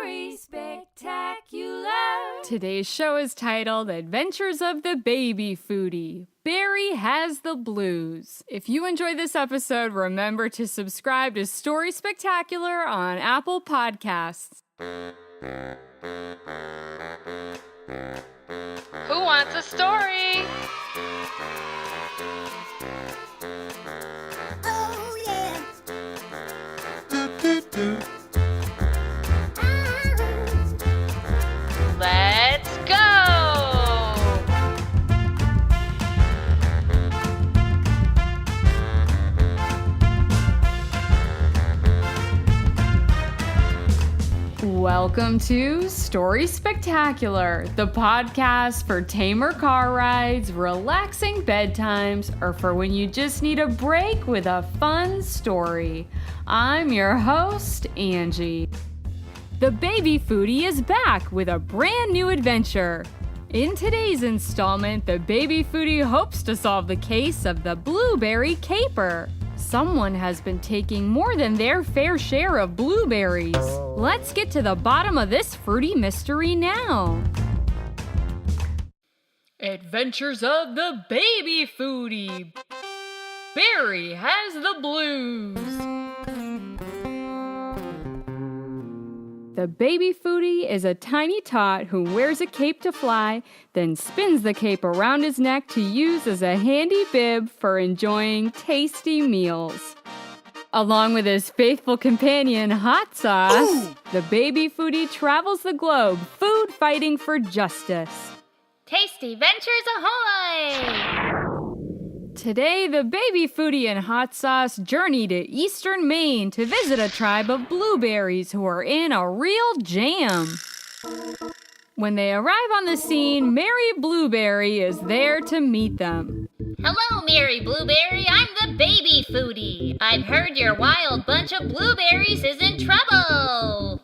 Story Spectacular. Today's show is titled Adventures of the Baby Foodie. Barry has the blues. If you enjoyed this episode, remember to subscribe to Story Spectacular on Apple Podcasts. Who wants a story? Oh, yeah. Let's go! Welcome to Story Spectacular, the podcast for tamer car rides, relaxing bedtimes, or for when you just need a break with a fun story. I'm your host, Angie. The Baby Foodie is back with a brand new adventure. In today's installment, the Baby Foodie hopes to solve the case of the blueberry caper. Someone has been taking more than their fair share of blueberries. Let's get to the bottom of this fruity mystery now. Adventures of the Baby Foodie. Barry has the blues. The Baby Foodie is a tiny tot who wears a cape to fly, then spins the cape around his neck to use as a handy bib for enjoying tasty meals. Along with his faithful companion, Hot Sauce, the Baby Foodie travels the globe, food fighting for justice. Tasty Ventures ahoy! Today, the Baby Foodie and Hot Sauce journey to eastern Maine to visit a tribe of blueberries who are in a real jam. When they arrive on the scene, Mary Blueberry is there to meet them. Hello, Mary Blueberry. I'm the Baby Foodie. I've heard your wild bunch of blueberries is in trouble.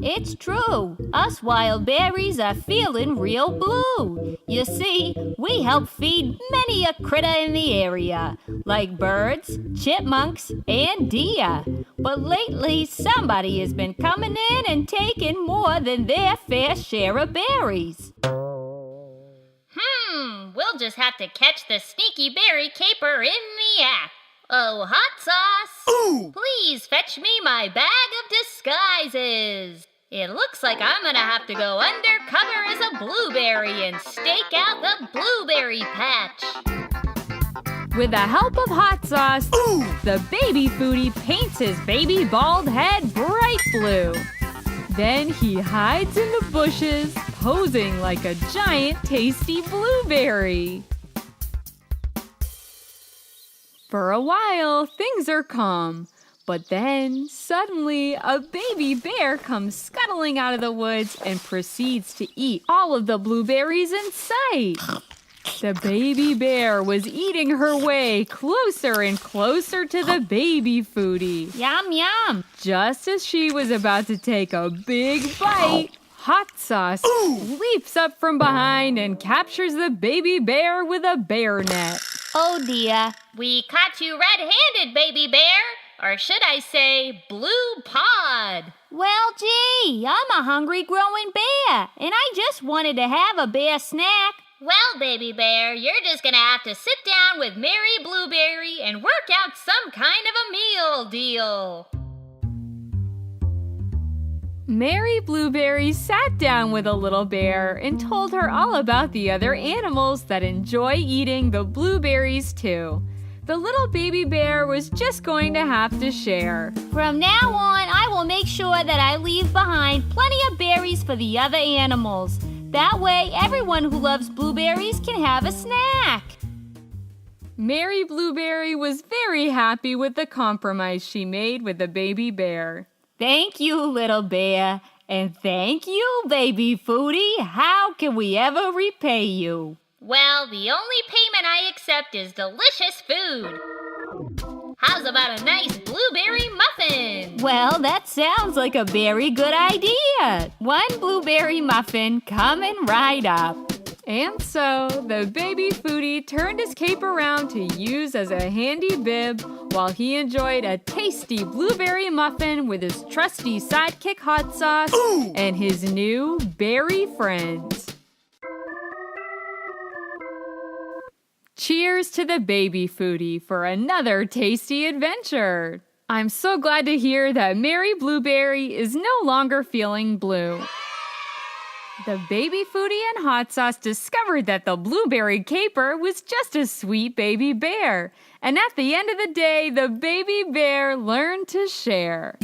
It's true. Us wild berries are feeling real blue. You see, we help feed many a critter in the area, like birds, chipmunks, and deer. But lately, somebody has been coming in and taking more than their fair share of berries. We'll just have to catch the sneaky berry caper in the act. Oh, Hot Sauce! Please fetch me my bag of disguises. It looks like I'm gonna have to go undercover as a blueberry and stake out the blueberry patch. With the help of Hot Sauce, the Baby Foodie paints his baby bald head bright blue. Then he hides in the bushes, posing like a giant tasty blueberry. For a while, things are calm. But then, suddenly, a baby bear comes scuttling out of the woods and proceeds to eat all of the blueberries in sight. The baby bear was eating her way closer and closer to the Baby Foodie. Yum, yum. Just as she was about to take a big bite, Hot Sauce leaps up from behind and captures the baby bear with a bear net. Oh dear. We caught you red-handed, Baby Bear. Or should I say, Blue Pod? Well, gee, I'm a hungry growing bear, and I just wanted to have a bear snack. Well, Baby Bear, you're just gonna have to sit down with Mary Blueberry and work out some kind of a meal deal. Mary Blueberry sat down with a little bear and told her all about the other animals that enjoy eating the blueberries too. The little baby bear was just going to have to share. From now on, I will make sure that I leave behind plenty of berries for the other animals. That way, everyone who loves blueberries can have a snack. Mary Blueberry was very happy with the compromise she made with the baby bear. Thank you, little bear. And thank you, Baby Foodie. How can we ever repay you? Well, the only payment I accept is delicious food. How's about a nice blueberry muffin? Well, that sounds like a very good idea. One blueberry muffin coming right up. And so, the baby foodie turned his cape around to use as a handy bib while he enjoyed a tasty blueberry muffin with his trusty sidekick hot sauce and his new berry friends. Cheers to the baby foodie for another tasty adventure. I'm so glad to hear that Mary Blueberry is no longer feeling blue. The baby foodie and hot sauce discovered that the blueberry caper was just a sweet baby bear. And at the end of the day, the baby bear learned to share.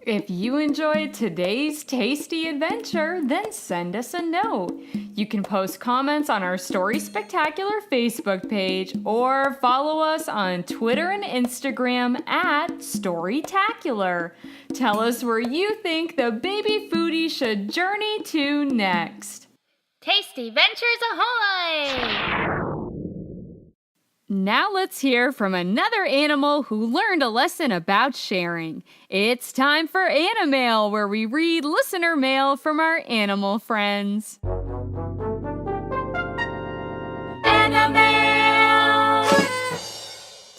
If you enjoyed today's tasty adventure, then send us a note. You can post comments on our Story Spectacular Facebook page or follow us on Twitter and Instagram at Storytacular. Tell us where you think the baby foodie should journey to next. Tasty Ventures ahoy! Now let's hear from another animal who learned a lesson about sharing. It's time for Animail, where we read listener mail from our animal friends. Animail!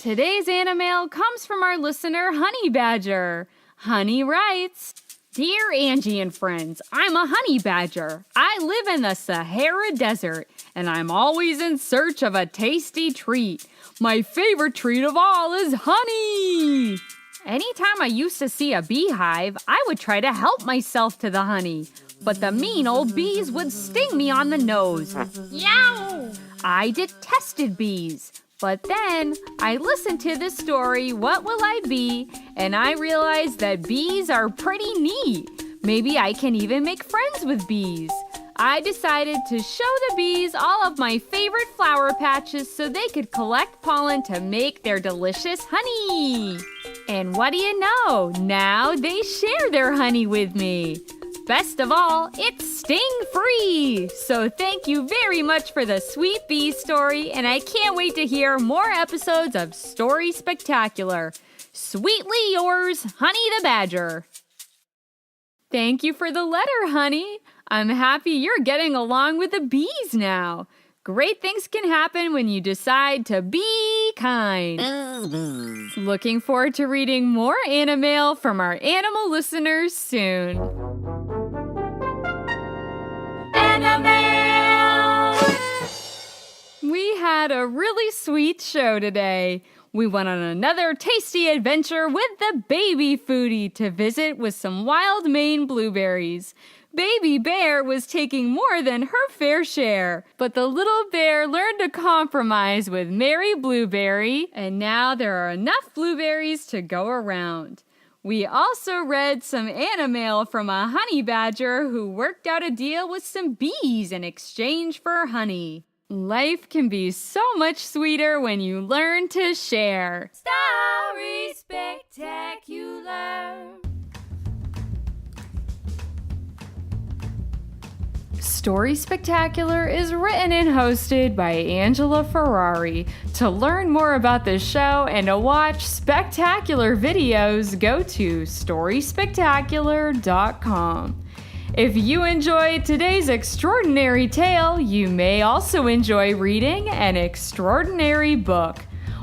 Today's Animail comes from our listener, Honey Badger. Honey writes, Dear Angie and friends, I'm a honey badger. I live in the Sahara Desert, and I'm always in search of a tasty treat. My favorite treat of all is honey. Anytime I used to see a beehive, I would try to help myself to the honey, but the mean old bees would sting me on the nose. Yow! I detested bees. But then I listened to the story, What Will I Be? And I realized that bees are pretty neat. Maybe I can even make friends with bees. I decided to show the bees all of my favorite flower patches so they could collect pollen to make their delicious honey. And what do you know? Now they share their honey with me. Best of all, it's sting-free! So thank you very much for the sweet bee story, and I can't wait to hear more episodes of Story Spectacular. Sweetly yours, Honey the Badger. Thank you for the letter, Honey. I'm happy you're getting along with the bees now. Great things can happen when you decide to be kind. Looking forward to reading more Animail from our animal listeners soon. We had a really sweet show today. We went on another tasty adventure with the baby foodie to visit with some wild Maine blueberries. Baby Bear was taking more than her fair share, but the little bear learned to compromise with Mary Blueberry, and now there are enough blueberries to go around. We also read some Animail from a honey badger who worked out a deal with some bees in exchange for honey. Life can be so much sweeter when you learn to share. Story Spectacular. Story Spectacular is written and hosted by Angela Ferrari. To learn more about this show and to watch spectacular videos, go to StorySpectacular.com. If you enjoyed today's extraordinary tale, you may also enjoy reading an extraordinary book.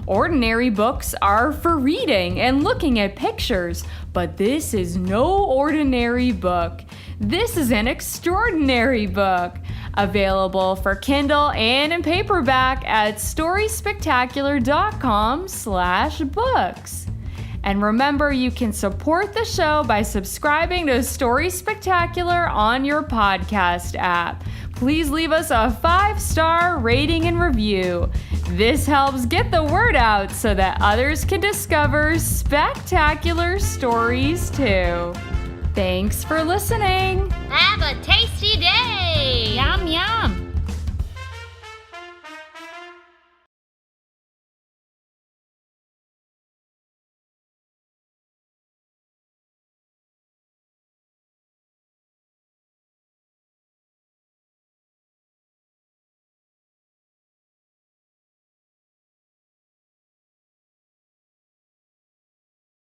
Ordinary books are for reading and looking at pictures, but this is no ordinary book. This is an extraordinary book, available for Kindle and in paperback at StorySpectacular.com/books. And remember, you can support the show by subscribing to Story Spectacular on your podcast app. Please leave us a 5-star rating and review. This helps get the word out so that others can discover spectacular stories too. Thanks for listening. Have a tasty day! Yum, yum.